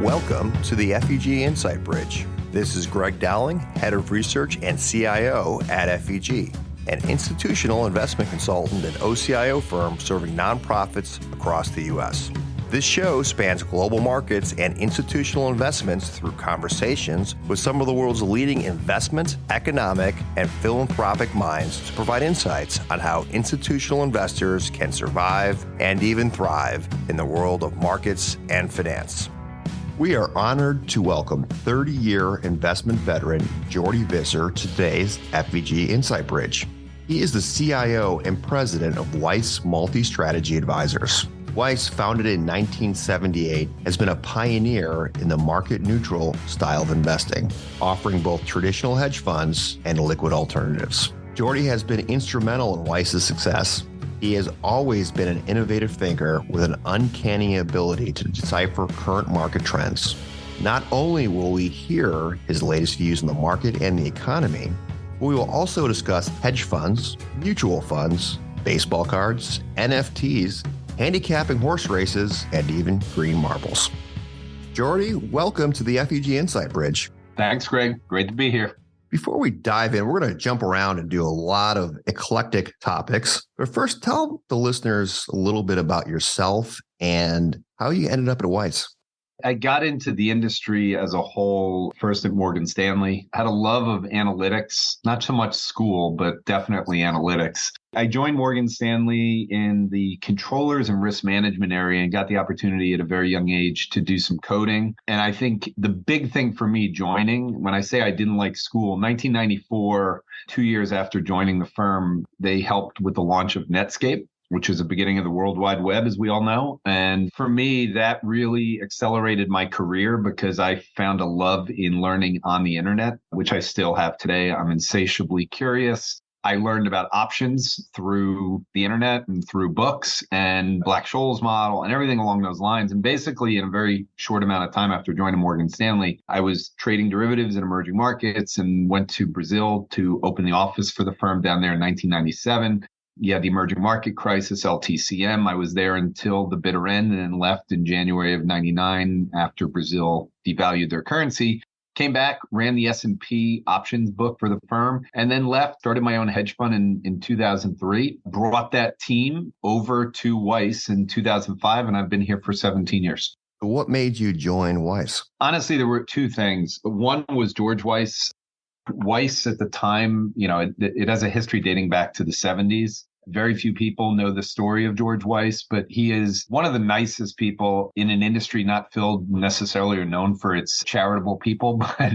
Welcome to the FEG Insight Bridge. This is Greg Dowling, Head of Research and CIO at FEG, an institutional investment consultant and OCIO firm serving nonprofits across the U.S. This show spans global markets and institutional investments through conversations with some of the world's leading investment, economic, and philanthropic minds to provide insights on how institutional investors can survive and even thrive in the world of markets and finance. We are honored to welcome 30-year investment veteran Jordi Visser to today's FEG Insight Bridge. He is the CIO and president of Weiss Multi-Strategy Advisors. Weiss, founded in 1978, has been a pioneer in the market-neutral style of investing, offering both traditional hedge funds and liquid alternatives. Jordi has been instrumental in Weiss's success. He has always been an innovative thinker with an uncanny ability to decipher current market trends. Not only will we hear his latest views on the market and the economy, but we will also discuss hedge funds, mutual funds, baseball cards, NFTs, handicapping horse races, and even green marbles. Jordi, welcome to the FEG Insight Bridge. Thanks, Greg. Great to be here. Before we dive in, we're going to jump around and do a lot of eclectic topics. But first, tell the listeners a little bit about yourself and how you ended up at Weiss. I got into the industry as a whole, first at Morgan Stanley. I had a love of analytics, not so much school, but definitely analytics. I joined Morgan Stanley in the controllers and risk management area and got the opportunity at a very young age to do some coding. And I think the big thing for me joining, when I say I didn't like school, 1994, 2 years after joining the firm, they helped with the launch of Netscape, which is the beginning of the World Wide Web, as we all know. And for me, that really accelerated my career because I found a love in learning on the internet, which I still have today. I'm insatiably curious. I learned about options through the internet and through books and Black-Scholes model and everything along those lines. And basically, in a very short amount of time after joining Morgan Stanley, I was trading derivatives in emerging markets and went to Brazil to open the office for the firm down there in 1997. Yeah, the emerging market crisis, LTCM. I was there until the bitter end and then left in January of 99 after Brazil devalued their currency. Came back, ran the S&P options book for the firm, and then left, started my own hedge fund in 2003, brought that team over to Weiss in 2005, and I've been here for 17 years. What made you join Weiss? Honestly, there were two things. One was George Weiss. Weiss at the time, it has a history dating back to the 70s. Very few people know the story of George Weiss, but he is one of the nicest people in an industry not filled necessarily or known for its charitable people. But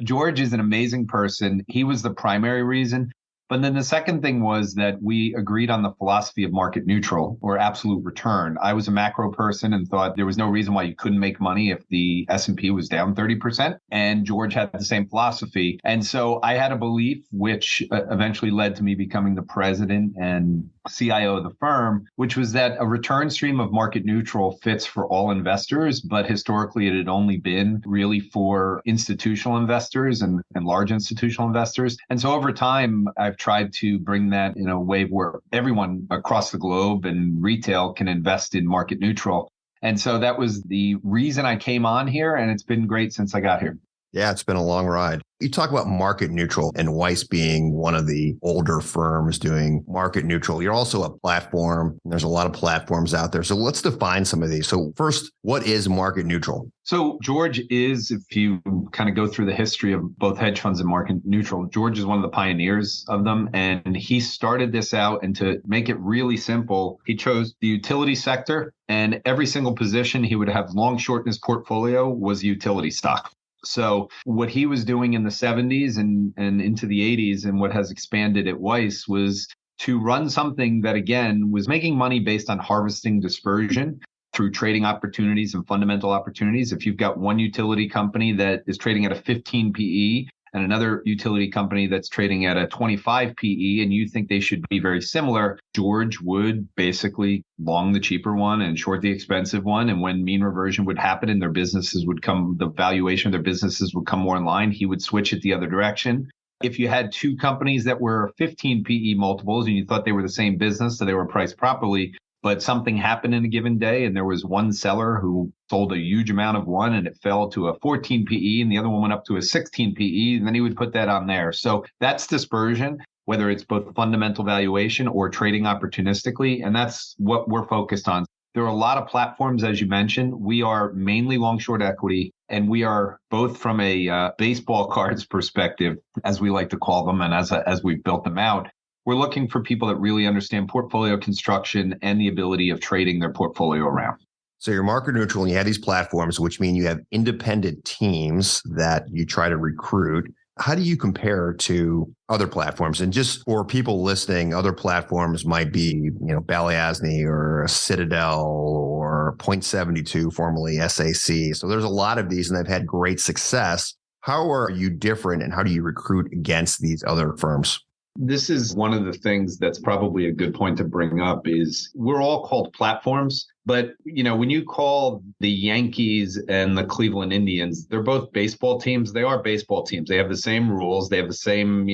George is an amazing person. He was the primary reason. But then the second thing was that we agreed on the philosophy of market neutral or absolute return. I was a macro person and thought there was no reason why you couldn't make money if the S&P was down 30%. And George had the same philosophy. And so I had a belief, which eventually led to me becoming the president and CIO of the firm, which was that a return stream of market neutral fits for all investors. But historically, it had only been really for institutional investors and large institutional investors. And so over time, I've tried to bring that in a way where everyone across the globe and retail can invest in market neutral. And so that was the reason I came on here, and it's been great since I got here. Yeah, it's been a long ride. You talk about market neutral and Weiss being one of the older firms doing market neutral. You're also a platform. There's a lot of platforms out there. So let's define some of these. So first, what is market neutral? So George is, if you kind of go through the history of both hedge funds and market neutral, George is one of the pioneers of them. And he started this out, and to make it really simple, he chose the utility sector, and every single position he would have long short in his portfolio was utility stock. So what he was doing in the 70s and into the 80s and what has expanded at Weiss was to run something that, again, was making money based on harvesting dispersion through trading opportunities and fundamental opportunities. If you've got one utility company that is trading at a 15 PE and another utility company that's trading at a 25 PE, and you think they should be very similar, George would basically long the cheaper one and short the expensive one. And when mean reversion would happen and their businesses would come, the valuation of their businesses would come more in line, he would switch it the other direction. If you had two companies that were 15 PE multiples and you thought they were the same business, so they were priced properly, but something happened in a given day and there was one seller who sold a huge amount of one and it fell to a 14 PE and the other one went up to a 16 PE, and then he would put that on there. So that's dispersion, whether it's both fundamental valuation or trading opportunistically. And that's what we're focused on. There are a lot of platforms, as you mentioned. We are mainly long short equity, and we are both from a baseball cards perspective, as we like to call them, and as we've built them out. We're looking for people that really understand portfolio construction and the ability of trading their portfolio around. So you're market neutral and you have these platforms, which mean you have independent teams that you try to recruit. How do you compare to other platforms? And just for people listening, other platforms might be, Balyasny or Citadel or Point72, formerly SAC. So there's a lot of these and they've had great success. How are you different and how do you recruit against these other firms? This is one of the things that's probably a good point to bring up is we're all called platforms, but when you call the Yankees and the Cleveland Indians, they're both baseball teams. They are baseball teams. They have the same rules. They have the same,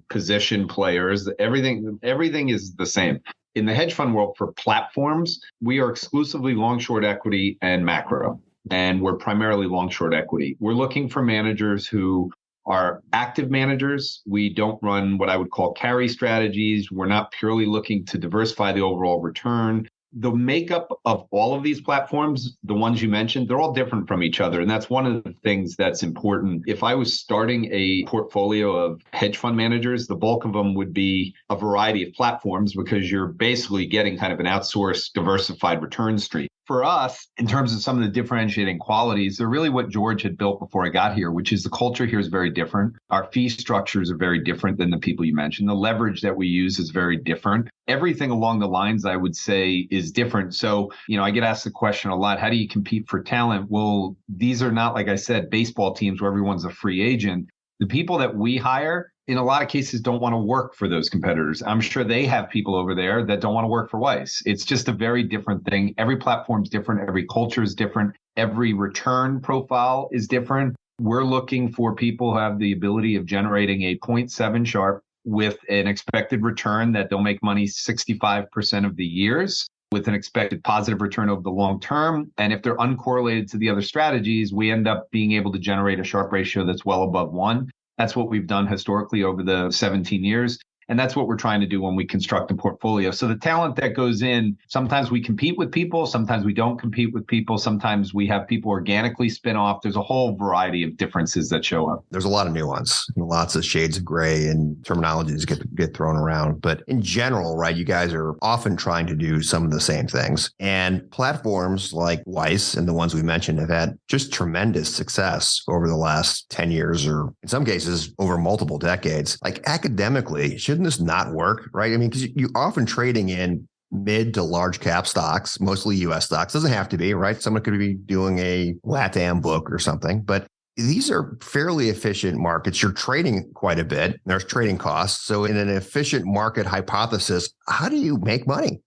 position players. Everything is the same. In the hedge fund world for platforms, we are exclusively long short equity and macro, and we're primarily long short equity. We're looking for managers who are active managers. We don't run what I would call carry strategies. We're not purely looking to diversify the overall return. The makeup of all of these platforms, the ones you mentioned, they're all different from each other. And that's one of the things that's important. If I was starting a portfolio of hedge fund managers, the bulk of them would be a variety of platforms because you're basically getting kind of an outsourced diversified return stream. For us, in terms of some of the differentiating qualities, they're really what George had built before I got here, which is the culture here is very different. Our fee structures are very different than the people you mentioned. The leverage that we use is very different. Everything along the lines, I would say, is different. So, I get asked the question a lot, how do you compete for talent? Well, these are not, like I said, baseball teams where everyone's a free agent. The people that we hire, in a lot of cases, don't want to work for those competitors. I'm sure they have people over there that don't want to work for Weiss. It's just a very different thing. Every platform is different. Every culture is different. Every return profile is different. We're looking for people who have the ability of generating a 0.7 Sharpe with an expected return that they'll make money 65% of the years with an expected positive return over the long term. And if they're uncorrelated to the other strategies, we end up being able to generate a Sharpe ratio that's well above 1. That's what we've done historically over the 17 years. And that's what we're trying to do when we construct a portfolio. So the talent that goes in, sometimes we compete with people, sometimes we don't compete with people, sometimes we have people organically spin off. There's a whole variety of differences that show up. There's a lot of nuance, lots of shades of gray and terminologies get thrown around. But in general, right, you guys are often trying to do some of the same things. And platforms like Weiss and the ones we mentioned have had just tremendous success over the last 10 years, or in some cases over multiple decades. Like academically, shouldn't this not work, right? I mean, because you're often trading in mid to large cap stocks, mostly US stocks. Doesn't have to be, right? Someone could be doing a LATAM book or something, but these are fairly efficient markets. You're trading quite a bit. There's trading costs. So in an efficient market hypothesis, how do you make money?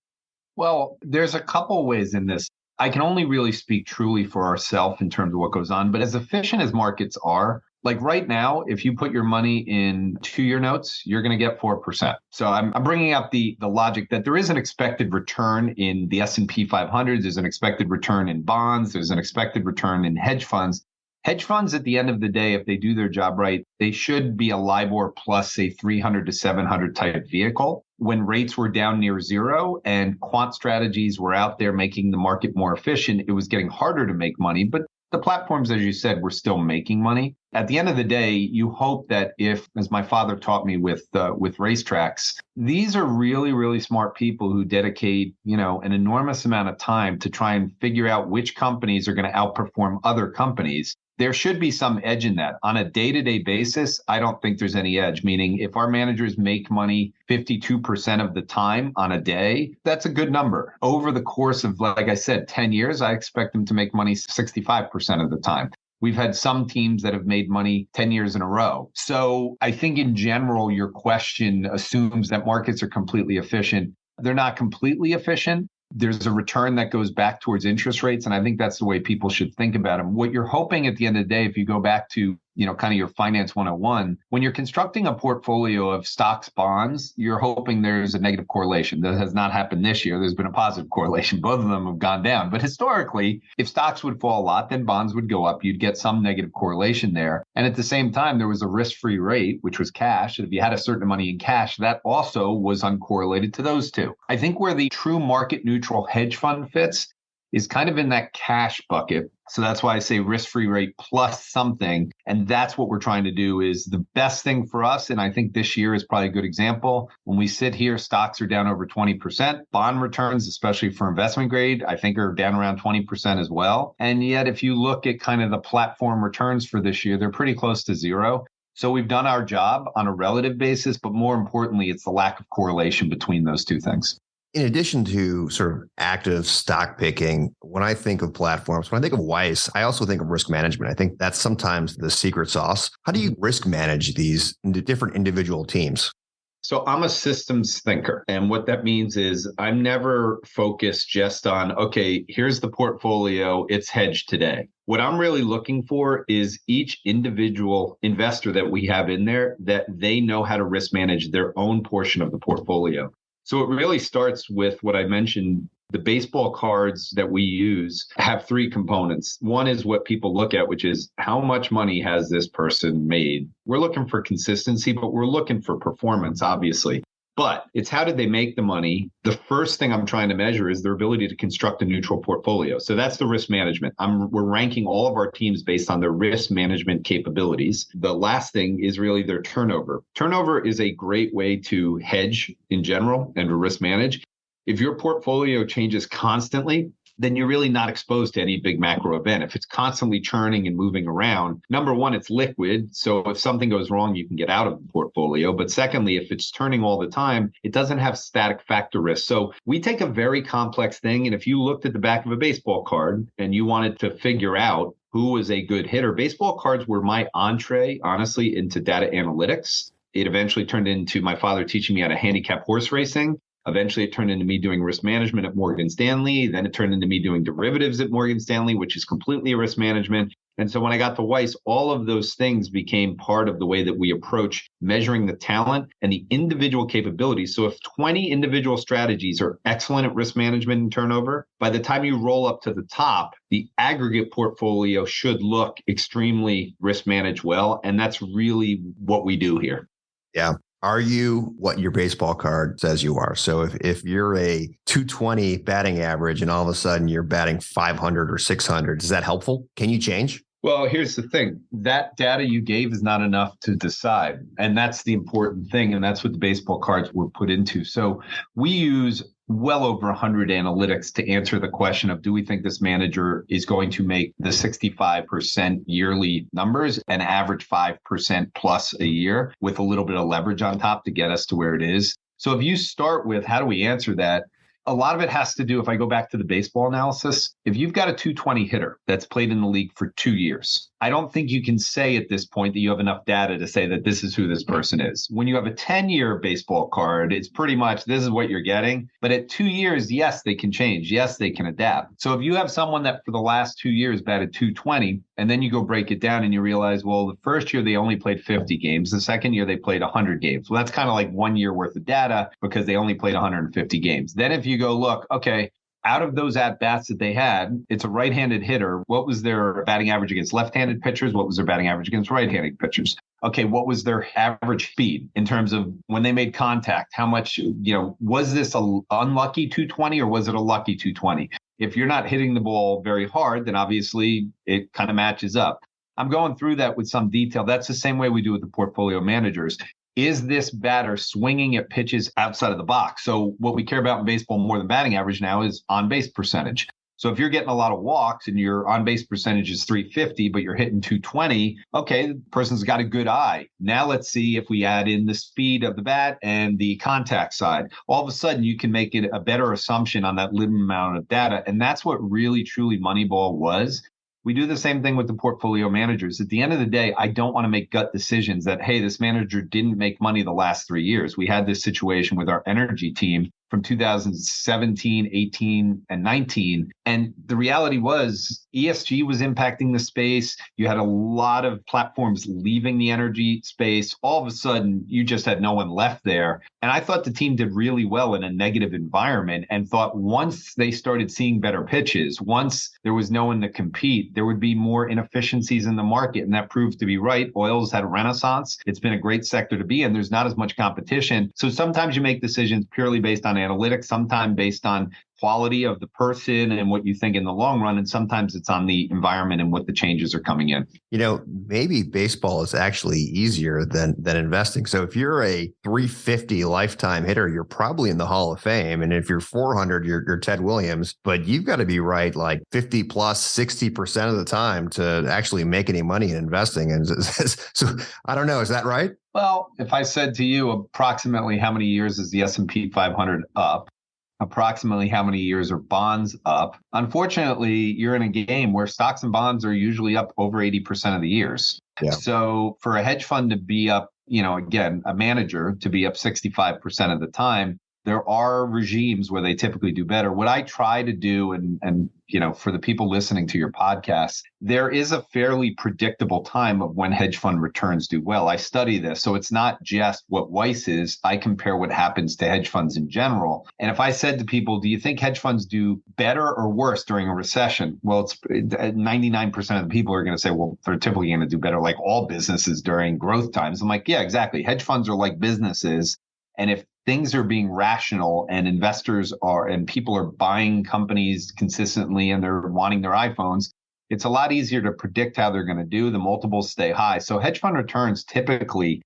Well, there's a couple ways in this. I can only really speak truly for ourselves in terms of what goes on, but as efficient as markets are, like right now, if you put your money in 2-year notes, you're going to get 4%. So I'm bringing up the logic that there is an expected return in the S&P 500. There's an expected return in bonds. There's an expected return in hedge funds. Hedge funds, at the end of the day, if they do their job right, they should be a LIBOR plus a 300 to 700 type vehicle. When rates were down near zero and quant strategies were out there making the market more efficient, it was getting harder to make money. But the platforms, as you said, were still making money. At the end of the day, you hope that if, as my father taught me with racetracks, these are really, really smart people who dedicate, an enormous amount of time to try and figure out which companies are going to outperform other companies. There should be some edge in that. On a day-to-day basis, I don't think there's any edge, meaning if our managers make money 52% of the time on a day, that's a good number. Over the course of, like I said, 10 years, I expect them to make money 65% of the time. We've had some teams that have made money 10 years in a row. So I think in general, your question assumes that markets are completely efficient. They're not completely efficient. There's a return that goes back towards interest rates. And I think that's the way people should think about them. What you're hoping at the end of the day, if you go back to kind of your finance 101. When you're constructing a portfolio of stocks, bonds, you're hoping there's a negative correlation. That has not happened this year. There's been a positive correlation. Both of them have gone down. But historically, if stocks would fall a lot, then bonds would go up. You'd get some negative correlation there. And at the same time, there was a risk-free rate, which was cash. And if you had a certain amount in cash, that also was uncorrelated to those two. I think where the true market neutral hedge fund fits is kind of in that cash bucket. So that's why I say risk-free rate plus something. And that's what we're trying to do is the best thing for us. And I think this year is probably a good example. When we sit here, stocks are down over 20%. Bond returns, especially for investment grade, I think are down around 20% as well. And yet, if you look at kind of the platform returns for this year, they're pretty close to zero. So we've done our job on a relative basis, but more importantly, it's the lack of correlation between those two things. In addition to sort of active stock picking, when I think of platforms, when I think of Weiss, I also think of risk management. I think that's sometimes the secret sauce. How do you risk manage these different individual teams? So I'm a systems thinker. And what that means is I'm never focused just on, okay, here's the portfolio, it's hedged today. What I'm really looking for is each individual investor that we have in there, that they know how to risk manage their own portion of the portfolio. So it really starts with what I mentioned. The baseball cards that we use have three components. One is what people look at, which is how much money has this person made? We're looking for consistency, but we're looking for performance, obviously. But it's how did they make the money? The first thing I'm trying to measure is their ability to construct a neutral portfolio. So that's the risk management. We're ranking all of our teams based on their risk management capabilities. The last thing is really their turnover. Turnover is a great way to hedge in general and to risk manage. If your portfolio changes constantly, then you're really not exposed to any big macro event. If it's constantly churning and moving around, number one, it's liquid. So if something goes wrong, you can get out of the portfolio. But secondly, if it's turning all the time, it doesn't have static factor risk. So we take a very complex thing. And if you looked at the back of a baseball card and you wanted to figure out who was a good hitter, baseball cards were my entree, honestly, into data analytics. It eventually turned into my father teaching me how to handicap horse racing. Eventually, it turned into me doing risk management at Morgan Stanley. Then it turned into me doing derivatives at Morgan Stanley, which is completely risk management. And so when I got to Weiss, all of those things became part of the way that we approach measuring the talent and the individual capabilities. So if 20 individual strategies are excellent at risk management and turnover, by the time you roll up to the top, the aggregate portfolio should look extremely risk managed well. And that's really what we do here. Yeah. Are you what your baseball card says you are? So if you're a 220 batting average and all of a sudden you're batting 500 or 600, is that helpful? Can you change? Well, here's the thing. That data you gave is not enough to decide. And that's the important thing. And that's what the baseball cards were put into. So we use well over 100 analytics to answer the question of, do we think this manager is going to make the 65% yearly numbers and average 5% plus a year with a little bit of leverage on top to get us to where it is? So if you start with how do we answer that? A lot of it has to do, if I go back to the baseball analysis, if you've got a 220 hitter that's played in the league for 2 years, I don't think you can say at this point that you have enough data to say that this is who this person is. When you have a 10-year baseball card, it's pretty much this is what you're getting. But at 2 years, yes, they can change. Yes, they can adapt. So if you have someone that for the last 2 years batted 220, and then you go break it down and you realize, well, the first year they only played 50 games. The second year they played 100 games. Well, that's kind of like 1 year worth of data because they only played 150 games. Then if you go look, okay, out of those at-bats that they had, it's a right-handed hitter. What was their batting average against left-handed pitchers? What was their batting average against right-handed pitchers? Okay, what was their average speed in terms of when they made contact? How much, was this an unlucky 220 or was it a lucky 220? If you're not hitting the ball very hard, then obviously it kind of matches up. I'm going through that with some detail. That's the same way we do with the portfolio managers. Is this batter swinging at pitches outside of the box? So what we care about in baseball more than batting average now is on-base percentage. So if you're getting a lot of walks and your on-base percentage is 350, but you're hitting 220, okay, the person's got a good eye. Now let's see if we add in the speed of the bat and the contact side. All of a sudden, you can make it a better assumption on that limited amount of data. And that's what really, truly Moneyball was. We do the same thing with the portfolio managers. At the end of the day, I don't want to make gut decisions that, hey, this manager didn't make money the last 3 years. We had this situation with our energy team. For from 2017, 18, and 19. And the reality was ESG was impacting the space. You had a lot of platforms leaving the energy space. All of a sudden, you just had no one left there. And I thought the team did really well in a negative environment and thought once they started seeing better pitches, once there was no one to compete, there would be more inefficiencies in the market. And that proved to be right. Oil's had a renaissance. It's been a great sector to be in. There's not as much competition. So sometimes you make decisions purely based on analytics, sometimes based on quality of the person and what you think in the long run. And sometimes it's on the environment and what the changes are coming in. Maybe baseball is actually easier than investing. So if you're a 350 lifetime hitter, you're probably in the Hall of Fame. And if you're 400, you're Ted Williams. But you've got to be right like 50 plus 60% of the time to actually make any money in investing. And so I don't know. Is that right? Well, if I said to you approximately how many years is the S&P 500 up, approximately how many years are bonds up? Unfortunately, you're in a game where stocks and bonds are usually up over 80% of the years. Yeah. So for a hedge fund to be up, again, a manager to be up 65% of the time, there are regimes where they typically do better. What I try to do, and for the people listening to your podcast, there is a fairly predictable time of when hedge fund returns do well. I study this. So it's not just what Weiss is. I compare what happens to hedge funds in general. And if I said to people, do you think hedge funds do better or worse during a recession? Well, it's 99% of the people are going to say, well, they're typically going to do better like all businesses during growth times. I'm like, yeah, exactly. Hedge funds are like businesses. And if things are being rational and investors are and people are buying companies consistently and they're wanting their iPhones, it's a lot easier to predict how they're going to do. The multiples stay high. So hedge fund returns typically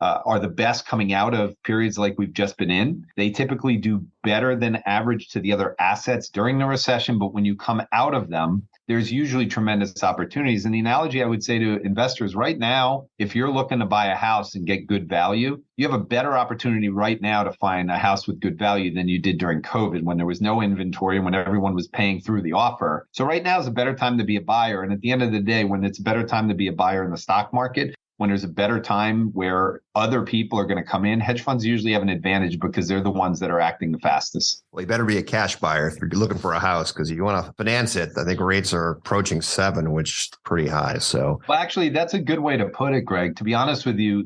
are the best coming out of periods like we've just been in. They typically do better than average to the other assets during the recession. But when you come out of them, there's usually tremendous opportunities. And the analogy I would say to investors right now, if you're looking to buy a house and get good value, you have a better opportunity right now to find a house with good value than you did during COVID when there was no inventory and when everyone was paying through the offer. So right now is a better time to be a buyer. And at the end of the day, when it's a better time to be a buyer in the stock market, when there's a better time where other people are going to come in, hedge funds usually have an advantage because they're the ones that are acting the fastest. Well, you better be a cash buyer if you're looking for a house because you want to finance it. I think rates are approaching 7, which is pretty high. So, well, actually, that's a good way to put it, Greg. To be honest with you,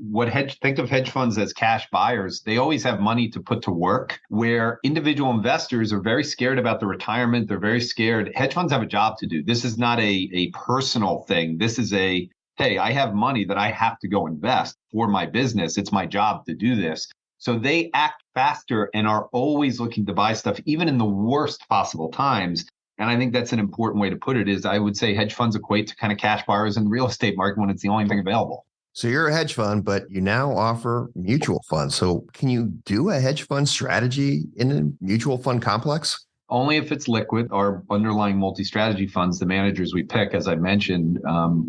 think of hedge funds as cash buyers. They always have money to put to work, where individual investors are very scared about the retirement. They're very scared. Hedge funds have a job to do. This is not a personal thing. This is hey, I have money that I have to go invest for my business. It's my job to do this. So they act faster and are always looking to buy stuff, even in the worst possible times. And I think that's an important way to put it is I would say hedge funds equate to kind of cash buyers in the real estate market when it's the only thing available. So you're a hedge fund, but you now offer mutual funds. So can you do a hedge fund strategy in a mutual fund complex? Only if it's liquid. Our underlying multi-strategy funds, the managers we pick, as I mentioned,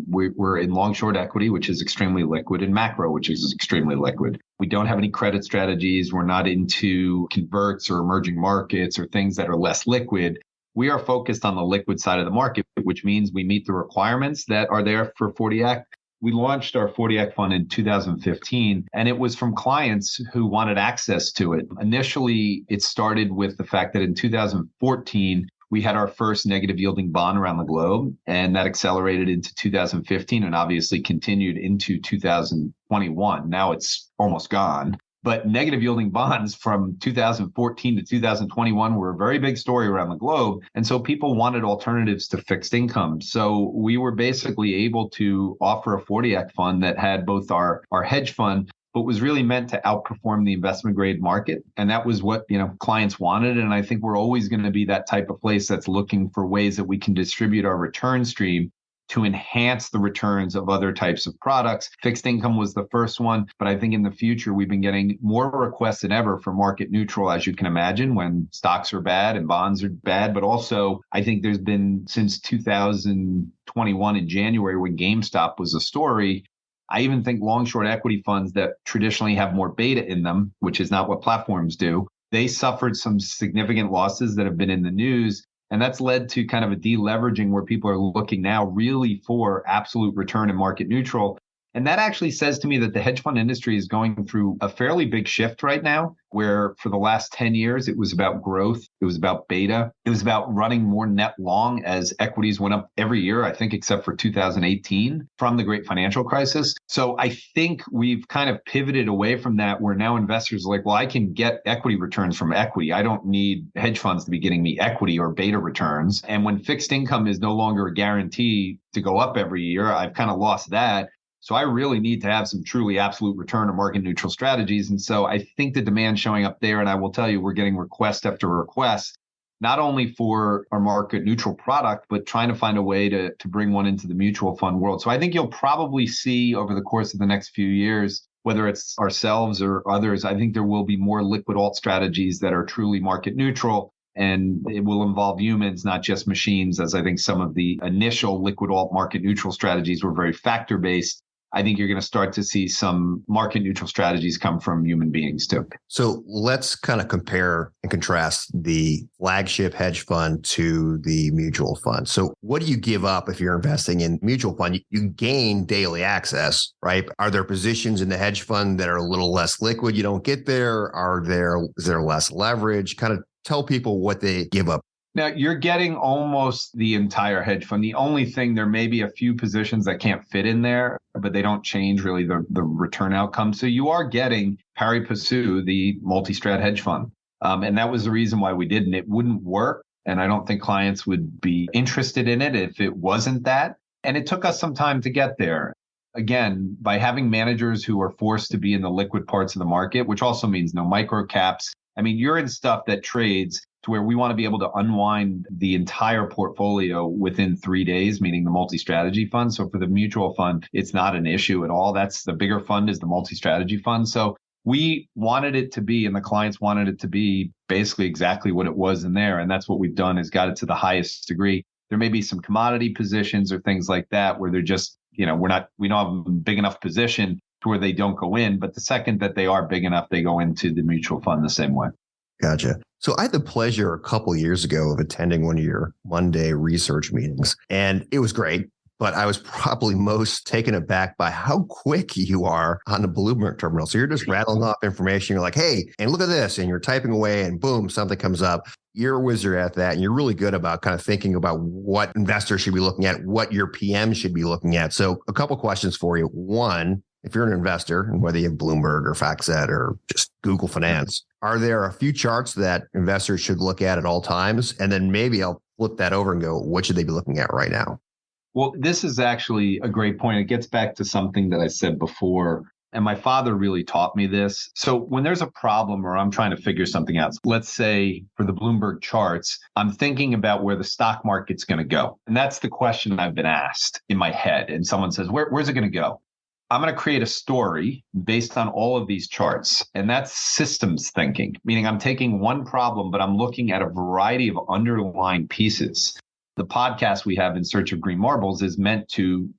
we're in long-short equity, which is extremely liquid, and macro, which is extremely liquid. We don't have any credit strategies. We're not into converts or emerging markets or things that are less liquid. We are focused on the liquid side of the market, which means we meet the requirements that are there for 40 Act. We launched our 40 Act fund in 2015, and it was from clients who wanted access to it. Initially, it started with the fact that in 2014, we had our first negative yielding bond around the globe, and that accelerated into 2015 and obviously continued into 2021. Now it's almost gone. But negative yielding bonds from 2014 to 2021 were a very big story around the globe. And so people wanted alternatives to fixed income. So we were basically able to offer a 40 Act fund that had both our hedge fund, but was really meant to outperform the investment grade market. And that was what clients wanted. And I think we're always going to be that type of place that's looking for ways that we can distribute our return stream to enhance the returns of other types of products. Fixed income was the first one, but I think in the future, we've been getting more requests than ever for market neutral, as you can imagine, when stocks are bad and bonds are bad. But also, I think there's been since 2021 in January, when GameStop was a story, I even think long short equity funds that traditionally have more beta in them, which is not what platforms do, they suffered some significant losses that have been in the news. And that's led to kind of a deleveraging where people are looking now really for absolute return and market neutral. And that actually says to me that the hedge fund industry is going through a fairly big shift right now, where for the last 10 years, it was about growth. It was about beta. It was about running more net long as equities went up every year, I think, except for 2018 from the great financial crisis. So I think we've kind of pivoted away from that, where now investors are like, well, I can get equity returns from equity. I don't need hedge funds to be getting me equity or beta returns. And when fixed income is no longer a guarantee to go up every year, I've kind of lost that. So I really need to have some truly absolute return or market neutral strategies. And so I think the demand showing up there, and I will tell you, we're getting request after request, not only for our market neutral product, but trying to find a way to bring one into the mutual fund world. So I think you'll probably see over the course of the next few years, whether it's ourselves or others, I think there will be more liquid alt strategies that are truly market neutral. And it will involve humans, not just machines, as I think some of the initial liquid alt market neutral strategies were very factor based. I think you're going to start to see some market neutral strategies come from human beings too. So let's kind of compare and contrast the flagship hedge fund to the mutual fund. So what do you give up if you're investing in mutual fund? You gain daily access, right? Are there positions in the hedge fund that are a little less liquid? You don't get there. Is there less leverage? Kind of tell people what they give up. Now, you're getting almost the entire hedge fund. The only thing, there may be a few positions that can't fit in there, but they don't change really the return outcome. So you are getting pari passu, the multi-strat hedge fund. And that was the reason why we didn't. It wouldn't work. And I don't think clients would be interested in it if it wasn't that. And it took us some time to get there. Again, by having managers who are forced to be in the liquid parts of the market, which also means no micro caps. I mean, you're in stuff that trades to where we want to be able to unwind the entire portfolio within 3 days, meaning the multi-strategy fund. So for the mutual fund, it's not an issue at all. That's the bigger fund is the multi-strategy fund. So we wanted it to be, and the clients wanted it to be basically exactly what it was in there. And that's what we've done is got it to the highest degree. There may be some commodity positions or things like that where they're just, we don't have a big enough position to where they don't go in. But the second that they are big enough, they go into the mutual fund the same way. Gotcha. So I had the pleasure a couple of years ago of attending one of your Monday research meetings, and it was great. But I was probably most taken aback by how quick you are on the Bloomberg terminal. So you're just rattling off information. You're like, hey, and look at this. And you're typing away and boom, something comes up. You're a wizard at that. And you're really good about kind of thinking about what investors should be looking at, what your PM should be looking at. So a couple questions for you. One, if you're an investor, and whether you have Bloomberg or FactSet or just Google Finance, are there a few charts that investors should look at all times? And then maybe I'll flip that over and go, what should they be looking at right now? Well, this is actually a great point. It gets back to something that I said before, and my father really taught me this. So when there's a problem or I'm trying to figure something out, let's say for the Bloomberg charts, I'm thinking about where the stock market's going to go. And that's the question I've been asked in my head. And someone says, where's it going to go? I'm going to create a story based on all of these charts. And that's systems thinking, meaning I'm taking one problem, but I'm looking at a variety of underlying pieces. The podcast we have In Search of Green Marbles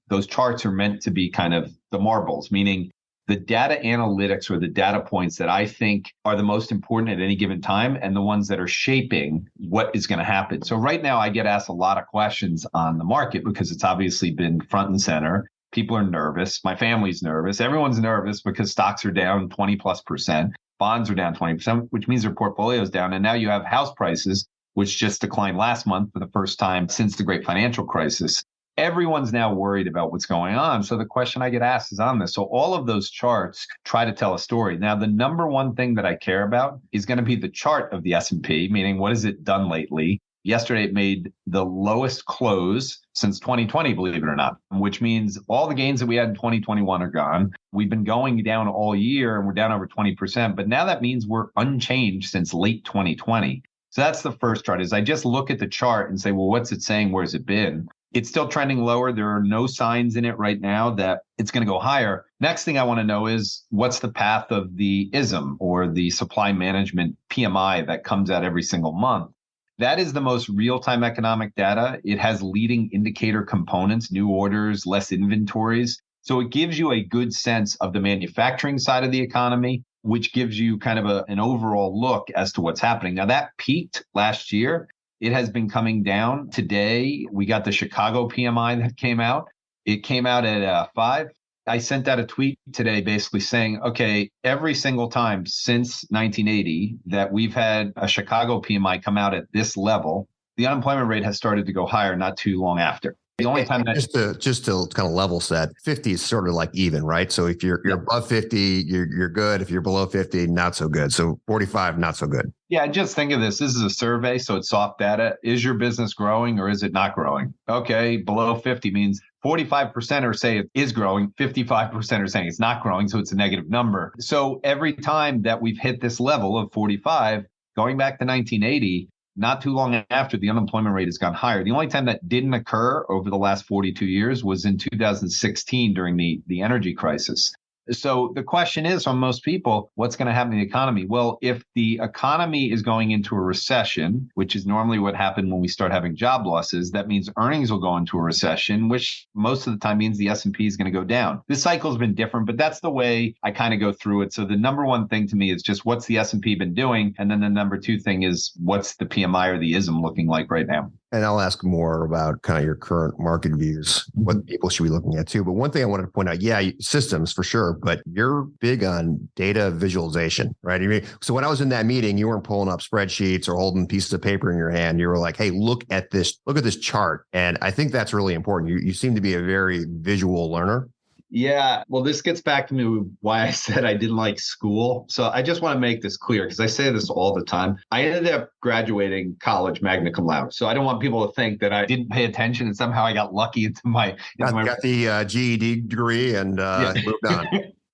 those charts are meant to be kind of the marbles, meaning the data analytics or the data points that I think are the most important at any given time and the ones that are shaping what is going to happen. So right now I get asked a lot of questions on the market because it's obviously been front and center. People are nervous. My family's nervous. Everyone's nervous because stocks are down 20+%. Bonds are down 20%, which means their portfolio is down. And now you have house prices, which just declined last month for the first time since the great financial crisis. Everyone's now worried about what's going on. So the question I get asked is on this. So all of those charts try to tell a story. Now, the number one thing that I care about is going to be the chart of the S&P, meaning what has it done lately? Yesterday, it made the lowest close since 2020, believe it or not, which means all the gains that we had in 2021 are gone. We've been going down all year and we're down over 20%. But now that means we're unchanged since late 2020. So that's the first chart is I just look at the chart and say, well, what's it saying? Where's it been? It's still trending lower. There are no signs in it right now that it's going to go higher. Next thing I want to know is what's the path of the ISM or the supply management PMI that comes out every single month. That is the most real-time economic data. It has leading indicator components, new orders, less inventories. So it gives you a good sense of the manufacturing side of the economy, which gives you kind of an overall look as to what's happening. Now that peaked last year. It has been coming down. Today, we got the Chicago PMI that came out. It came out at 5. I sent out a tweet today basically saying, okay, every single time since 1980 that we've had a Chicago PMI come out at this level, the unemployment rate has started to go higher not too long after. The only time that just to kind of level set, 50 is sort of like even, right? So if you're above 50, you're good. If you're below 50, not so good. So 45, not so good. Yeah, just think of this. This is a survey, so it's soft data. Is your business growing or is it not growing? Okay, below 50 means 45% are say it is growing, 55% are saying it's not growing, so it's a negative number. So every time that we've hit this level of 45, going back to 1980, not too long after, the unemployment rate has gone higher. The only time that didn't occur over the last 42 years was in 2016 during the energy crisis. So the question is from most people, what's going to happen to the economy? Well, if the economy is going into a recession, which is normally what happened when we start having job losses, that means earnings will go into a recession, which most of the time means the S&P is going to go down. This cycle has been different, but that's the way I kind of go through it. So the number one thing to me is just what's the S&P been doing? And then the number two thing is what's the PMI or the ISM looking like right now? And I'll ask more about kind of your current market views, what people should be looking at too. But one thing I wanted to point out, systems for sure, but you're big on data visualization, right? I mean, so when I was in that meeting, you weren't pulling up spreadsheets or holding pieces of paper in your hand. You were like, hey, look at this chart. And I think that's really important. You seem to be a very visual learner. Yeah, well, this gets back to me why I said I didn't like school. So I just want to make this clear because I say this all the time. I ended up graduating college magna cum laude. So I don't want people to think that I didn't pay attention and somehow I got lucky into my... Got the GED degree and moved on.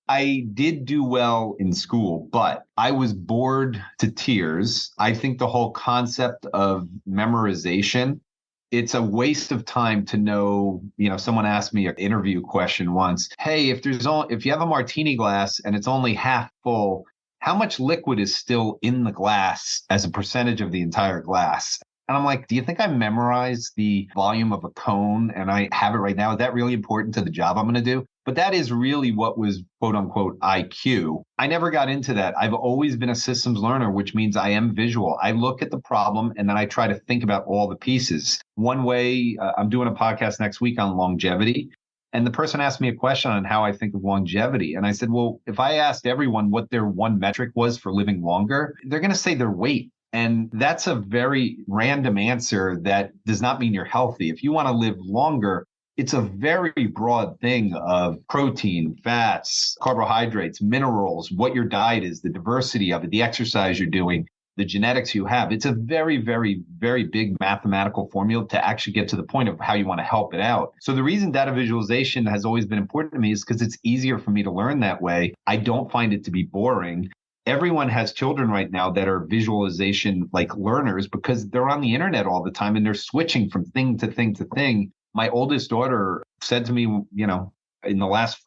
I did do well in school, but I was bored to tears. I think the whole concept of memorization, it's a waste of time to know, someone asked me an interview question once. Hey, if you have a martini glass and it's only half full, how much liquid is still in the glass as a percentage of the entire glass? And I'm like, do you think I memorized the volume of a cone and I have it right now? Is that really important to the job I'm going to do? But that is really what was quote unquote IQ. I never got into that. I've always been a systems learner, which means I am visual. I look at the problem and then I try to think about all the pieces. One way, I'm doing a podcast next week on longevity. And the person asked me a question on how I think of longevity. And I said, well, if I asked everyone what their one metric was for living longer, they're going to say their weight. And that's a very random answer that does not mean you're healthy. If you want to live longer, it's a very broad thing of protein, fats, carbohydrates, minerals, what your diet is, the diversity of it, the exercise you're doing, the genetics you have. It's a very, very, very big mathematical formula to actually get to the point of how you want to help it out. So the reason data visualization has always been important to me is because it's easier for me to learn that way. I don't find it to be boring. Everyone has children right now that are visualization like learners because they're on the internet all the time and they're switching from thing to thing to thing. My oldest daughter said to me, in the last,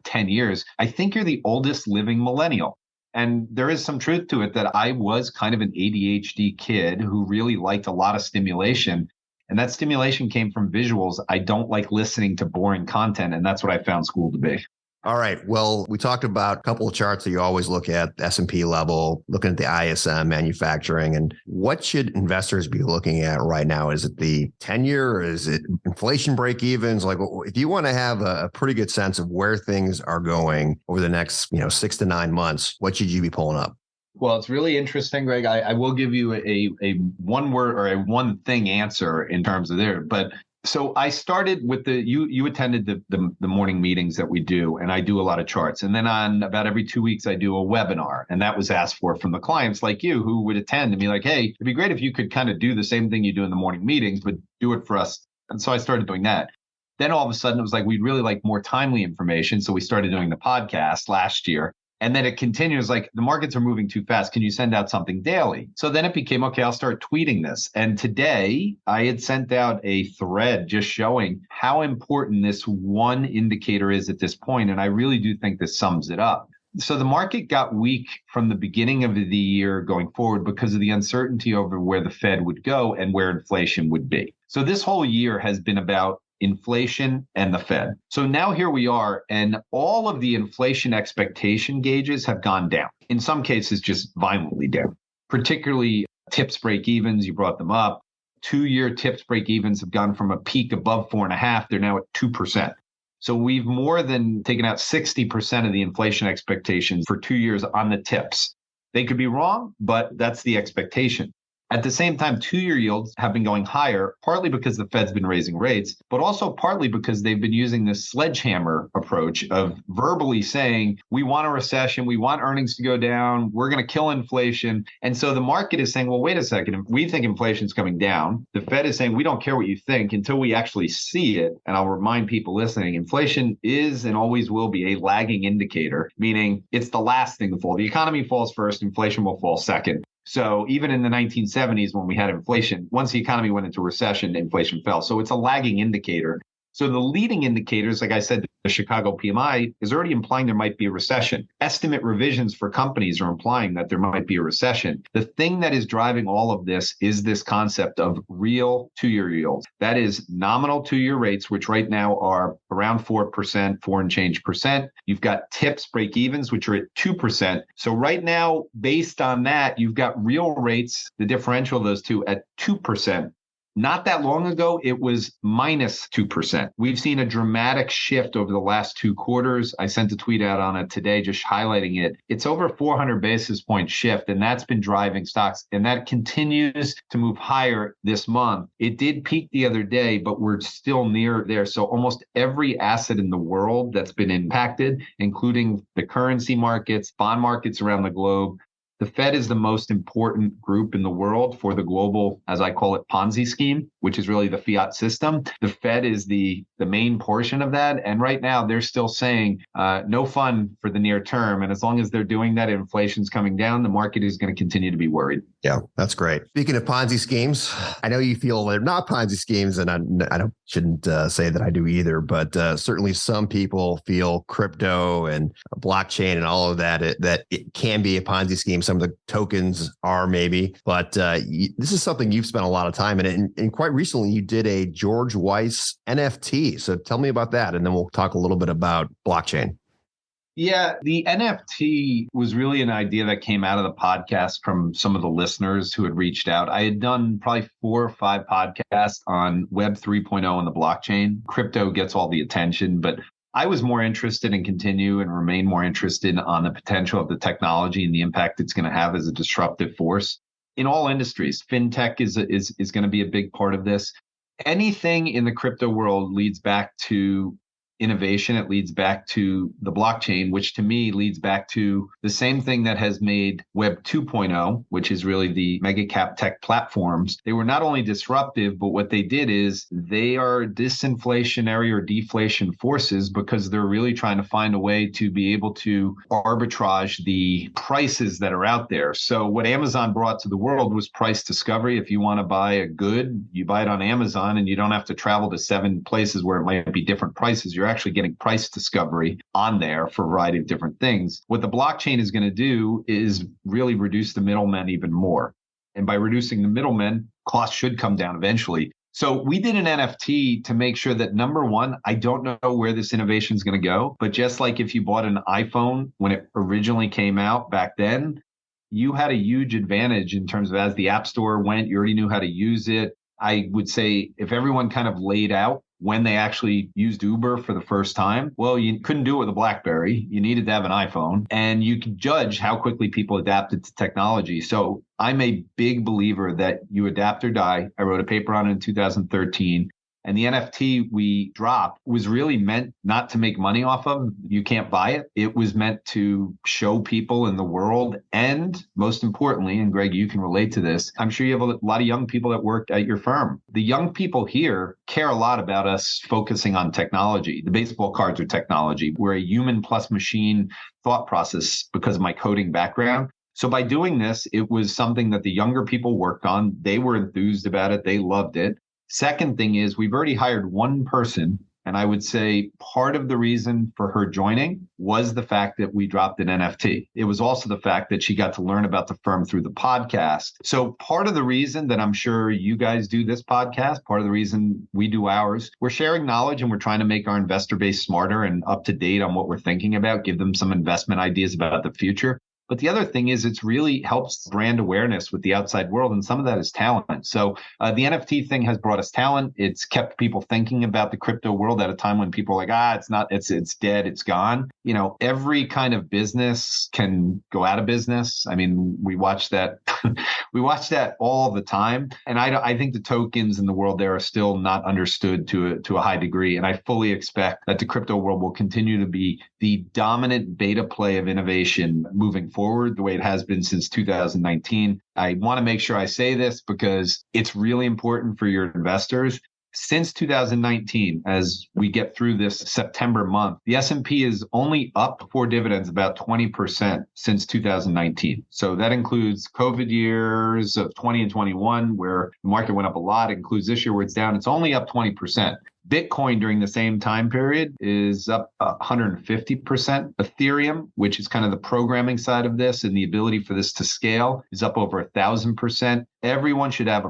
10 years, I think you're the oldest living millennial. And there is some truth to it that I was kind of an ADHD kid who really liked a lot of stimulation. And that stimulation came from visuals. I don't like listening to boring content. And that's what I found school to be. All right. Well, we talked about a couple of charts that you always look at, S&P level, looking at the ISM, manufacturing, and what should investors be looking at right now? Is it the 10-year or is it inflation break-evens? Like, if you want to have a pretty good sense of where things are going over the next, 6 to 9 months, what should you be pulling up? Well, it's really interesting, Greg. I will give you a one word or a one thing answer in terms of there, but so I started with you attended the morning meetings that we do, and I do a lot of charts. And then on about every 2 weeks, I do a webinar. And that was asked for from the clients like you who would attend and be like, hey, it'd be great if you could kind of do the same thing you do in the morning meetings, but do it for us. And so I started doing that. Then all of a sudden, it was like, we'd really like more timely information. So we started doing the podcast last year. And then it continues like the markets are moving too fast. Can you send out something daily? So then it became, okay, I'll start tweeting this. And today I had sent out a thread just showing how important this one indicator is at this point. And I really do think this sums it up. So the market got weak from the beginning of the year going forward because of the uncertainty over where the Fed would go and where inflation would be. So this whole year has been about inflation and the Fed. So now here we are, and all of the inflation expectation gauges have gone down. In some cases, just violently down, particularly TIPS break-evens. You brought them up. 2-year TIPS break-evens have gone from a peak above 4.5. They're now at 2%. So we've more than taken out 60% of the inflation expectations for 2 years on the tips. They could be wrong, but that's the expectation. At the same time, 2-year yields have been going higher, partly because the Fed's been raising rates, but also partly because they've been using this sledgehammer approach of verbally saying, we want a recession, we want earnings to go down, we're going to kill inflation. And so the market is saying, well, wait a second, we think inflation's coming down. The Fed is saying, we don't care what you think until we actually see it. And I'll remind people listening, inflation is and always will be a lagging indicator, meaning it's the last thing to fall. The economy falls first, inflation will fall second. So even in the 1970s, when we had inflation, once the economy went into recession, inflation fell. So it's a lagging indicator. So the leading indicators, like I said, the Chicago PMI is already implying there might be a recession. Estimate revisions for companies are implying that there might be a recession. The thing that is driving all of this is this concept of real 2-year yields. That is nominal 2-year rates, which right now are around 4%, 4 and change percent. You've got tips, break evens, which are at 2%. So right now, based on that, you've got real rates, the differential of those two at 2%. Not that long ago, it was minus 2%. We've seen a dramatic shift over the last 2 quarters. I sent a tweet out on it today, just highlighting it. It's over 400 basis point shift, and that's been driving stocks. And that continues to move higher this month. It did peak the other day, but we're still near there. So almost every asset in the world that's been impacted, including the currency markets, bond markets around the globe, the Fed is the most important group in the world for the global, as I call it, Ponzi scheme, which is really the fiat system. The Fed is the main portion of that. And right now, they're still saying no fun for the near term. And as long as they're doing that, inflation's coming down, the market is going to continue to be worried. Yeah, that's great. Speaking of Ponzi schemes, I know you feel they're not Ponzi schemes, and I shouldn't say that I do either, but certainly some people feel crypto and blockchain and all of that, that it can be a Ponzi scheme. Some of the tokens are maybe, but this is something you've spent a lot of time in. And quite recently, you did a George Weiss NFT. So tell me about that, and then we'll talk a little bit about blockchain. Yeah, the NFT was really an idea that came out of the podcast from some of the listeners who had reached out. I had done probably 4 or 5 podcasts on Web 3.0 and the blockchain. Crypto gets all the attention, but I was more interested and continue and remain more interested on the potential of the technology and the impact it's going to have as a disruptive force in all industries. Fintech is going to be a big part of this. Anything in the crypto world leads back to innovation. It leads back to the blockchain, which to me leads back to the same thing that has made Web 2.0, which is really the mega cap tech platforms. They were not only disruptive, but what they did is they are disinflationary or deflation forces because they're really trying to find a way to be able to arbitrage the prices that are out there. So what Amazon brought to the world was price discovery. If you want to buy a good, you buy it on Amazon and you don't have to travel to 7 places where it might be different prices. You're actually getting price discovery on there for a variety of different things. What the blockchain is going to do is really reduce the middlemen even more. And by reducing the middlemen, costs should come down eventually. So we did an NFT to make sure that, number one, I don't know where this innovation is going to go, but just like if you bought an iPhone when it originally came out back then, you had a huge advantage in terms of as the App Store went, you already knew how to use it. I would say if everyone kind of laid out when they actually used Uber for the first time, well, you couldn't do it with a BlackBerry. You needed to have an iPhone, and you could judge how quickly people adapted to technology. So I'm a big believer that you adapt or die. I wrote a paper on it in 2013. And the NFT we dropped was really meant not to make money off of. You can't buy it. It was meant to show people in the world. And most importantly, and Greg, you can relate to this, I'm sure you have a lot of young people that work at your firm. The young people here care a lot about us focusing on technology. The baseball cards are technology. We're a human plus machine thought process because of my coding background. So by doing this, it was something that the younger people worked on. They were enthused about it. They loved it. Second thing is we've already hired one person, and I would say part of the reason for her joining was the fact that we dropped an NFT. It was also the fact that she got to learn about the firm through the podcast. So part of the reason that I'm sure you guys do this podcast, part of the reason we do ours, we're sharing knowledge and we're trying to make our investor base smarter and up to date on what we're thinking about, give them some investment ideas about the future. But the other thing is it's really helps brand awareness with the outside world. And some of that is talent. So the NFT thing has brought us talent. It's kept people thinking about the crypto world at a time when people are like, it's dead, it's gone. Every kind of business can go out of business. I mean, we watch that. We watch that all the time. And I think the tokens in the world there are still not understood to a high degree. And I fully expect that the crypto world will continue to be the dominant beta play of innovation moving forward, the way it has been since 2019. I want to make sure I say this because it's really important for your investors. Since 2019, as we get through this September month, the S&P is only up for dividends about 20% since 2019. So that includes COVID years of 20 and 21, where the market went up a lot. It includes this year where it's down. It's only up 20%. Bitcoin during the same time period is up 150%. Ethereum, which is kind of the programming side of this and the ability for this to scale, is up over 1,000%. Everyone should have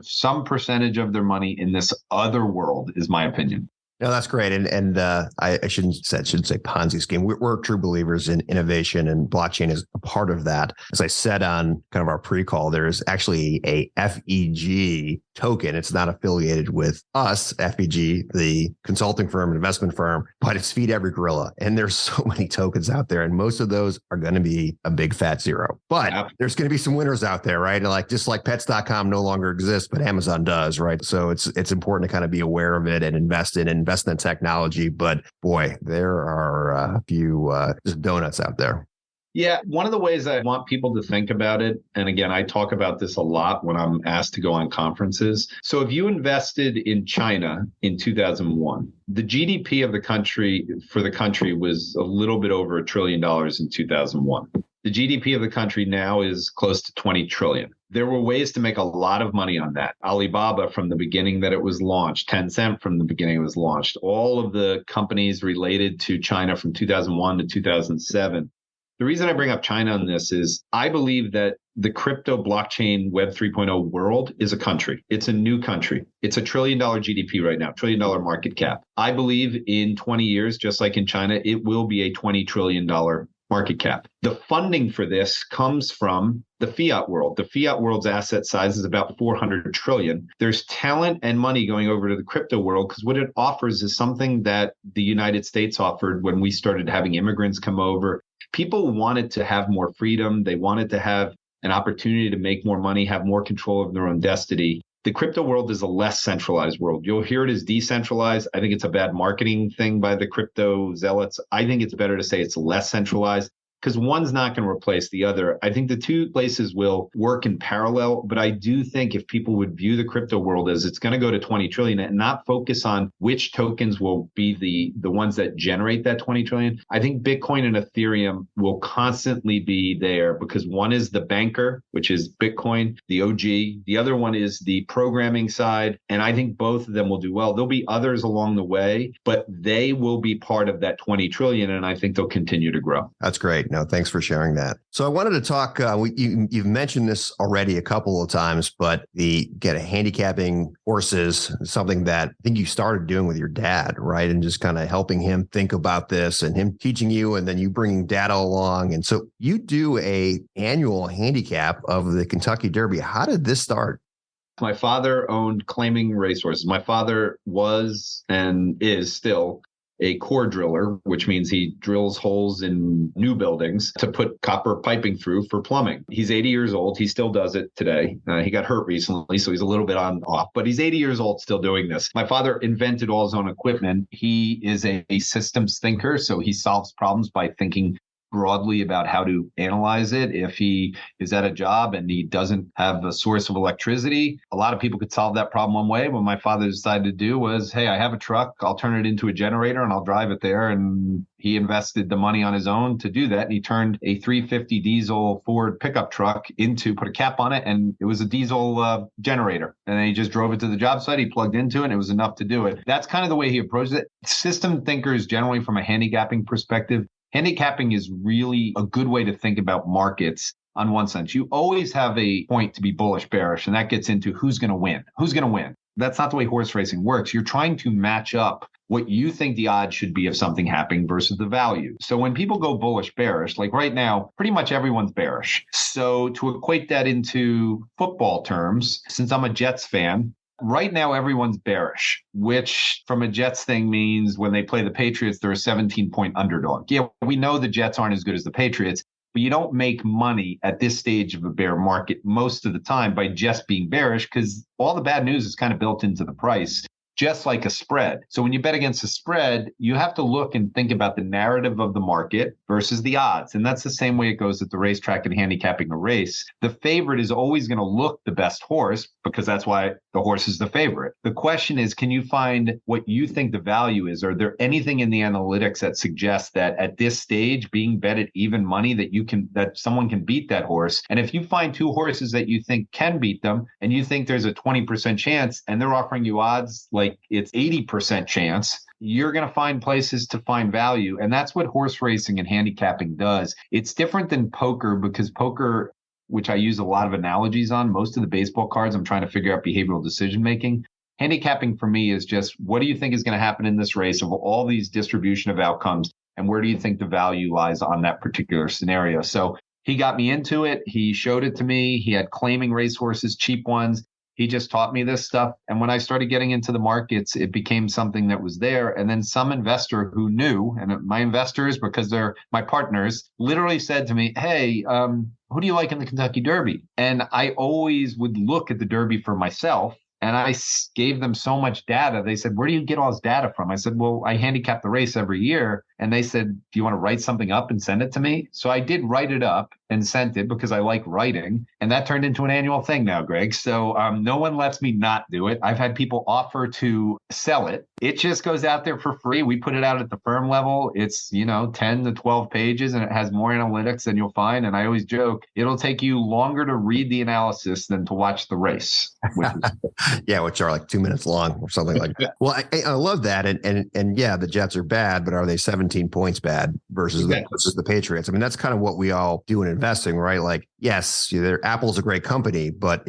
some percentage of their money in this other world, is my opinion. No, that's great. And I shouldn't say Ponzi scheme. We're true believers in innovation, and blockchain is a part of that. As I said on kind of our pre-call, there's actually a FEG token. It's not affiliated with us, FEG, the consulting firm, investment firm, but it's Feed Every Gorilla. And there's so many tokens out there, and most of those are going to be a big fat zero. But there's going to be some winners out there, right? And just like pets.com no longer exists, but Amazon does, right? So it's important to kind of be aware of it and invest in technology. But boy, there are a few just donuts out there. Yeah, one of the ways I want people to think about it, and again, I talk about this a lot when I'm asked to go on conferences. So if you invested in China in 2001, the GDP of the country was a little bit over $1 trillion in 2001. The GDP of the country now is close to 20 trillion. There were ways to make a lot of money on that. Alibaba from the beginning that it was launched, Tencent from the beginning it was launched, all of the companies related to China from 2001 to 2007. The reason I bring up China on this is I believe that the crypto blockchain Web 3.0 world is a country. It's a new country. It's $1 trillion GDP right now, $1 trillion market cap. I believe in 20 years, just like in China, it will be a $20 trillion market cap. The funding for this comes from the fiat world. The fiat world's asset size is about 400 trillion. There's talent and money going over to the crypto world because what it offers is something that the United States offered when we started having immigrants come over. People wanted to have more freedom. They wanted to have an opportunity to make more money, have more control of their own destiny. The crypto world is a less centralized world. You'll hear it as decentralized. I think it's a bad marketing thing by the crypto zealots. I think it's better to say it's less centralized because one's not going to replace the other. I think the two places will work in parallel, but I do think if people would view the crypto world as it's going to go to 20 trillion and not focus on which tokens will be the ones that generate that 20 trillion, I think Bitcoin and Ethereum will constantly be there because one is the banker, which is Bitcoin, the OG. The other one is the programming side. And I think both of them will do well. There'll be others along the way, but they will be part of that 20 trillion. And I think they'll continue to grow. That's great. No, thanks for sharing that. So I wanted to talk, you've mentioned this already a couple of times, but handicapping horses, something that I think you started doing with your dad, right? And just kind of helping him think about this and him teaching you, and then you bringing data along. And so you do a annual handicap of the Kentucky Derby. How did this start? My father owned claiming racehorses. My father was and is still a core driller, which means he drills holes in new buildings to put copper piping through for plumbing. He's 80 years old. He still does it today. He got hurt recently, so he's a little bit on off, but he's 80 years old still doing this. My father invented all his own equipment. He is a systems thinker, so he solves problems by thinking broadly about how to analyze it. If he is at a job and he doesn't have a source of electricity, a lot of people could solve that problem one way. What my father decided to do was, hey, I have a truck, I'll turn it into a generator and I'll drive it there. And he invested the money on his own to do that. And he turned a 350 diesel Ford pickup truck put a cap on it, and it was a diesel generator. And then he just drove it to the job site. He plugged into it, and it was enough to do it. That's kind of the way he approached it. System thinkers, generally from a handicapping perspective, handicapping is really a good way to think about markets on one sense. You always have a point to be bullish, bearish, and that gets into who's going to win. Who's going to win? That's not the way horse racing works. You're trying to match up what you think the odds should be of something happening versus the value. So when people go bullish, bearish, like right now, pretty much everyone's bearish. So to equate that into football terms, since I'm a Jets fan, right now everyone's bearish, which from a Jets thing means when they play the Patriots, they're a 17-point underdog. Yeah, we know the Jets aren't as good as the Patriots, but you don't make money at this stage of a bear market most of the time by just being bearish, because all the bad news is kind of built into the price, just like a spread. So when you bet against a spread, you have to look and think about the narrative of the market versus the odds. And that's the same way it goes at the racetrack and handicapping a race. The favorite is always going to look the best horse because that's why the horse is the favorite. The question is, can you find what you think the value is? Are there anything in the analytics that suggests that at this stage, being bet at even money, that someone can beat that horse? And if you find two horses that you think can beat them, and you think there's a 20% chance, and they're offering you odds like it's 80% chance, you're going to find places to find value. And that's what horse racing and handicapping does. It's different than poker, because poker, which I use a lot of analogies on, most of the baseball cards, I'm trying to figure out behavioral decision making. Handicapping for me is just, what do you think is going to happen in this race of all these distribution of outcomes? And where do you think the value lies on that particular scenario? So he got me into it. He showed it to me. He had claiming racehorses, cheap ones. He just taught me this stuff. And when I started getting into the markets, it became something that was there. And then some investor who knew, and my investors, because they're my partners, literally said to me, hey, who do you like in the Kentucky Derby? And I always would look at the Derby for myself. And I gave them so much data. They said, where do you get all this data from? I said, well, I handicap the race every year. And they said, do you want to write something up and send it to me? So I did write it up and sent it because I like writing. And that turned into an annual thing now, Greg. So no one lets me not do it. I've had people offer to sell it. It just goes out there for free. We put it out at the firm level. It's, 10 to 12 pages, and it has more analytics than you'll find. And I always joke, it'll take you longer to read the analysis than to watch the race. Yeah, which are like 2 minutes long or something like that. Well, I love that. And yeah, the Jets are bad, but are they 17 points bad versus the Patriots? I mean, that's kind of what we all do in investing, right? Like, yes, Apple's a great company, but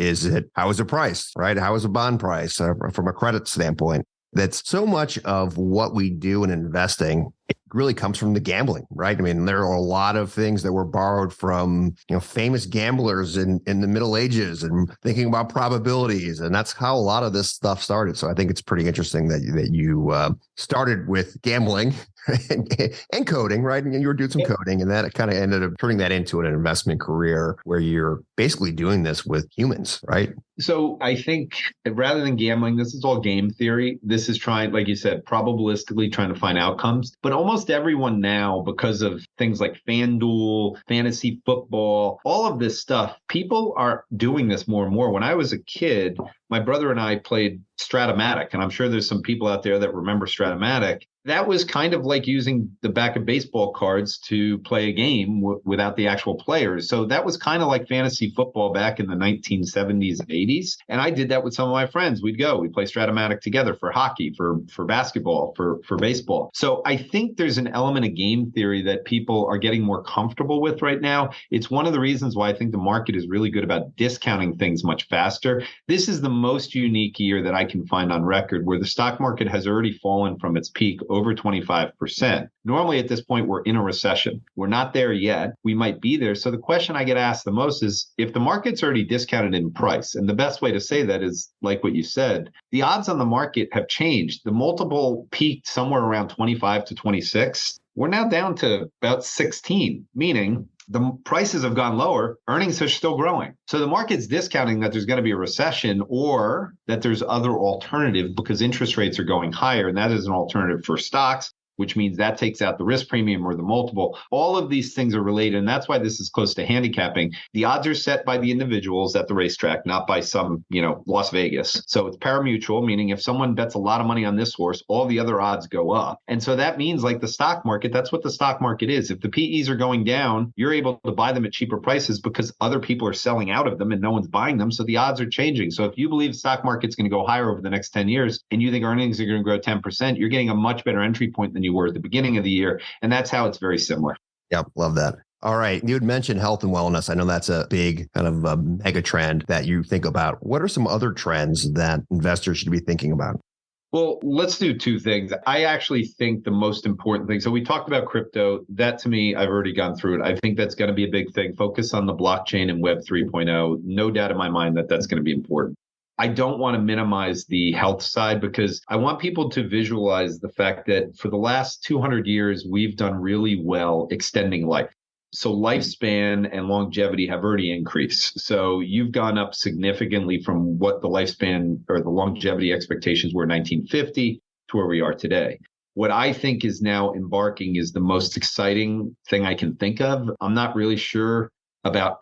how is it priced, right? How is a bond price from a credit standpoint? That's so much of what we do in investing. It really comes from the gambling, right? I mean, there are a lot of things that were borrowed from, famous gamblers in the Middle Ages and thinking about probabilities. And that's how a lot of this stuff started. So I think it's pretty interesting that you started with gambling and coding, right? And you were doing some coding, and that kind of ended up turning that into an investment career where you're basically doing this with humans, right? So I think rather than gambling, this is all game theory. This is trying, like you said, probabilistically trying to find outcomes. But almost everyone now, because of things like FanDuel, fantasy football, all of this stuff, people are doing this more and more. When I was a kid, my brother and I played Stratomatic, and I'm sure there's some people out there that remember Stratomatic. That was kind of like using the back of baseball cards to play a game without the actual players. So that was kind of like fantasy football back in the 1970s and 80s. And I did that with some of my friends. We'd play Stratomatic together for hockey, for basketball, for baseball. So I think there's an element of game theory that people are getting more comfortable with right now. It's one of the reasons why I think the market is really good about discounting things much faster. This is the most unique year that I can find on record where the stock market has already fallen from its peak over 25%. Normally at this point, we're in a recession. We're not there yet. We might be there. So the question I get asked the most is, if the market's already discounted in price, and the best way to say that is like what you said, the odds on the market have changed. The multiple peaked somewhere around 25 to 26. We're now down to about 16, meaning the prices have gone lower, earnings are still growing. So the market's discounting that there's going to be a recession or that there's other alternative because interest rates are going higher. And that is an alternative for stocks, which means that takes out the risk premium or the multiple. All of these things are related. And that's why this is close to handicapping. The odds are set by the individuals at the racetrack, not by some, Las Vegas. So it's parimutuel, meaning if someone bets a lot of money on this horse, all the other odds go up. And so that means like the stock market, that's what the stock market is. If the PEs are going down, you're able to buy them at cheaper prices because other people are selling out of them and no one's buying them. So the odds are changing. So if you believe the stock market's going to go higher over the next 10 years and you think earnings are going to grow 10%, you're getting a much better entry point than you were at the beginning of the year. And that's how it's very similar. Yep. Love that. All right. You had mentioned health and wellness. I know that's a big kind of a mega trend that you think about. What are some other trends that investors should be thinking about? Well, let's do two things. I actually think the most important thing. So we talked about crypto. That to me, I've already gone through it. I think that's going to be a big thing. Focus on the blockchain and Web 3.0. No doubt in my mind that that's going to be important. I don't want to minimize the health side because I want people to visualize the fact that for the last 200 years, we've done really well extending life. So lifespan and longevity have already increased. So you've gone up significantly from what the lifespan or the longevity expectations were in 1950 to where we are today. What I think is now embarking is the most exciting thing I can think of. I'm not really sure about,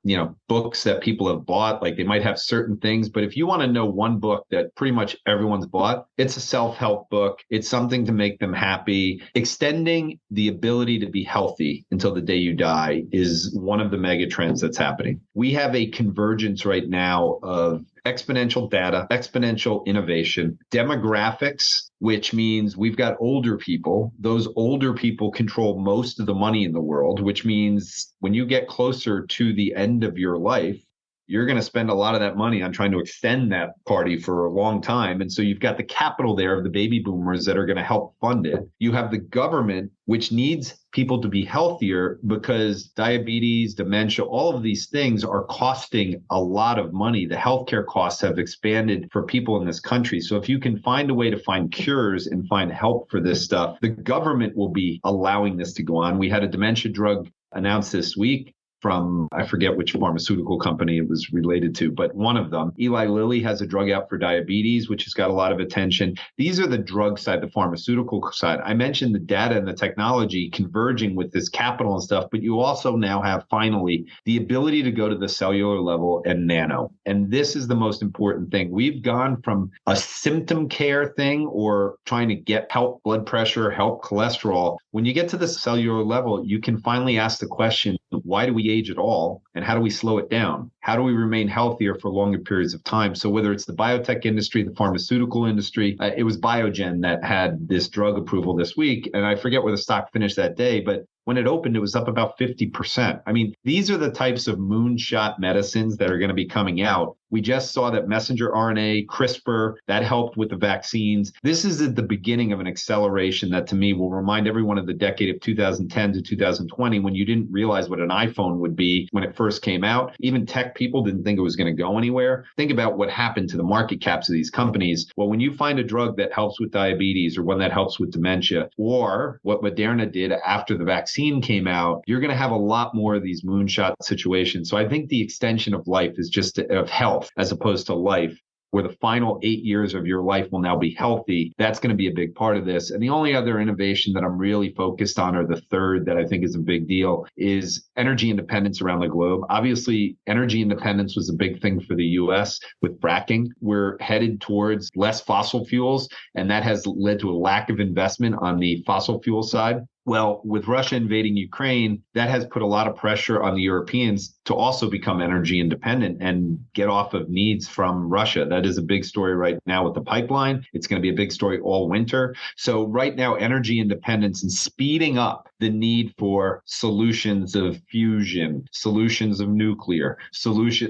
books that people have bought, like they might have certain things, but if you want to know one book that pretty much everyone's bought, it's a self-help book. It's something to make them happy. Extending the ability to be healthy until the day you die is one of the mega trends that's happening. We have a convergence right now of exponential data, exponential innovation, demographics, which means we've got older people. Those older people control most of the money in the world, which means when you get closer to the end of your life, you're going to spend a lot of that money on trying to extend that party for a long time. And so you've got the capital there of the baby boomers that are going to help fund it. You have the government, which needs people to be healthier because diabetes, dementia, all of these things are costing a lot of money. The healthcare costs have expanded for people in this country. So if you can find a way to find cures and find help for this stuff, the government will be allowing this to go on. We had a dementia drug announced this week from, I forget which pharmaceutical company it was related to, but one of them. Eli Lilly has a drug out for diabetes, which has got a lot of attention. These are the drug side, the pharmaceutical side. I mentioned the data and the technology converging with this capital and stuff, but you also now have finally the ability to go to the cellular level and nano. And this is the most important thing. We've gone from a symptom care thing or trying to get help blood pressure, help cholesterol. When you get to the cellular level, you can finally ask the question, why do we age at all? And how do we slow it down? How do we remain healthier for longer periods of time? So whether it's the biotech industry, the pharmaceutical industry, it was Biogen that had this drug approval this week. And I forget where the stock finished that day, but when it opened, it was up about 50%. I mean, these are the types of moonshot medicines that are going to be coming out. We just saw that messenger RNA, CRISPR, that helped with the vaccines. This is at the beginning of an acceleration that to me will remind everyone of the decade of 2010 to 2020 when you didn't realize what an iPhone would be when it first came out. Even tech people didn't think it was going to go anywhere. Think about what happened to the market caps of these companies. Well, when you find a drug that helps with diabetes or one that helps with dementia, or what Moderna did after the vaccine came out, you're going to have a lot more of these moonshot situations. So I think the extension of life is just of health as opposed to life, where the final 8 years of your life will now be healthy. That's going to be a big part of this. And the only other innovation that I'm really focused on, or the third that I think is a big deal, is energy independence around the globe. Obviously, energy independence was a big thing for the US with fracking. We're headed towards less fossil fuels, and that has led to a lack of investment on the fossil fuel side. Well, with Russia invading Ukraine, that has put a lot of pressure on the Europeans to also become energy independent and get off of needs from Russia. That is a big story right now with the pipeline. It's going to be a big story all winter. So right now, energy independence and speeding up the need for solutions of fusion, solutions of nuclear,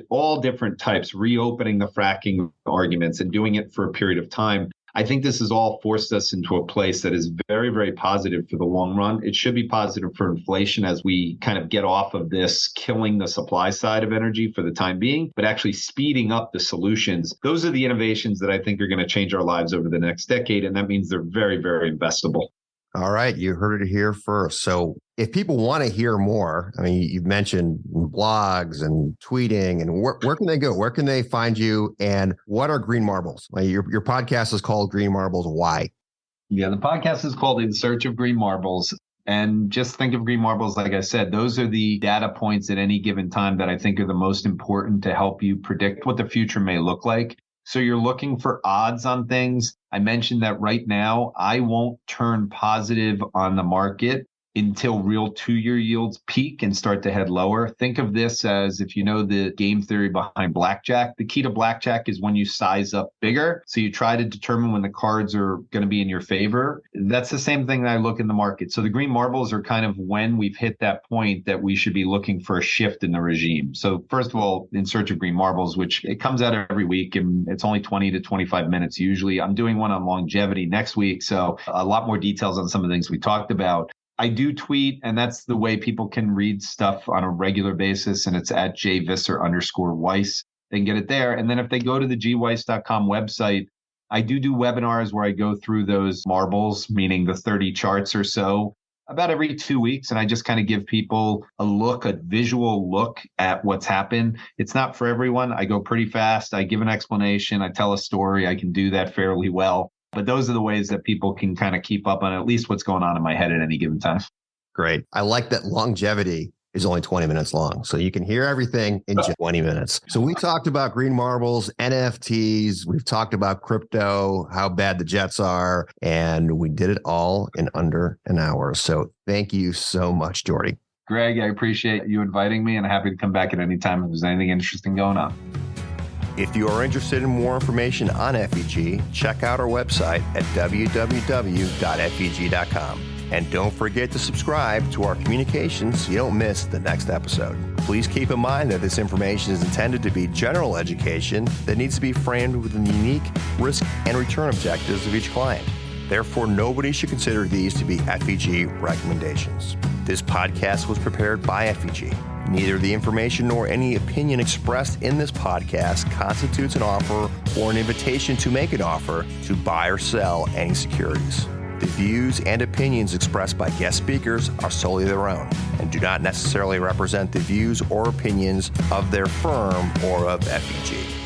all different types, reopening the fracking arguments and doing it for a period of time. I think this has all forced us into a place that is very, very positive for the long run. It should be positive for inflation as we kind of get off of this killing the supply side of energy for the time being, but actually speeding up the solutions. Those are the innovations that I think are going to change our lives over the next decade. And that means they're very, very investable. All right. You heard it here first. So if people want to hear more, I mean, you've mentioned blogs and tweeting, and where can they go? Where can they find you? And what are green marbles? Like your podcast is called Green Marbles. Why? Yeah, the podcast is called In Search of Green Marbles. And just think of green marbles, like I said, those are the data points at any given time that I think are the most important to help you predict what the future may look like. So you're looking for odds on things. I mentioned that right now, I won't turn positive on the market until real 2-year yields peak and start to head lower. Think of this as, if you know the game theory behind blackjack, the key to blackjack is when you size up bigger. So you try to determine when the cards are going to be in your favor. That's the same thing that I look in the market. So the green marbles are kind of when we've hit that point that we should be looking for a shift in the regime. So first of all, in search of green marbles, which it comes out every week and it's only 20 to 25 minutes usually. I'm doing one on longevity next week. So a lot more details on some of the things we talked about. I do tweet, and that's the way people can read stuff on a regular basis. And it's at jvisser_Weiss. They can get it there. And then if they go to the gweiss.com website, I do webinars where I go through those marbles, meaning the 30 charts or so, about every 2 weeks. And I just kind of give people a visual look at what's happened. It's not for everyone. I go pretty fast. I give an explanation. I tell a story. I can do that fairly well. But those are the ways that people can kind of keep up on at least what's going on in my head at any given time. Great. I like that longevity is only 20 minutes long. So you can hear everything in just 20 minutes. So we talked about green marbles, NFTs. We've talked about crypto, how bad the Jets are, and we did it all in under an hour. So thank you so much, Jordi. Greg, I appreciate you inviting me and happy to come back at any time if there's anything interesting going on. If you are interested in more information on FEG, check out our website at www.feg.com. And don't forget to subscribe to our communications so you don't miss the next episode. Please keep in mind that this information is intended to be general education that needs to be framed within the unique risk and return objectives of each client. Therefore, nobody should consider these to be FEG recommendations. This podcast was prepared by FEG. Neither the information nor any opinion expressed in this podcast constitutes an offer or an invitation to make an offer to buy or sell any securities. The views and opinions expressed by guest speakers are solely their own and do not necessarily represent the views or opinions of their firm or of FEG.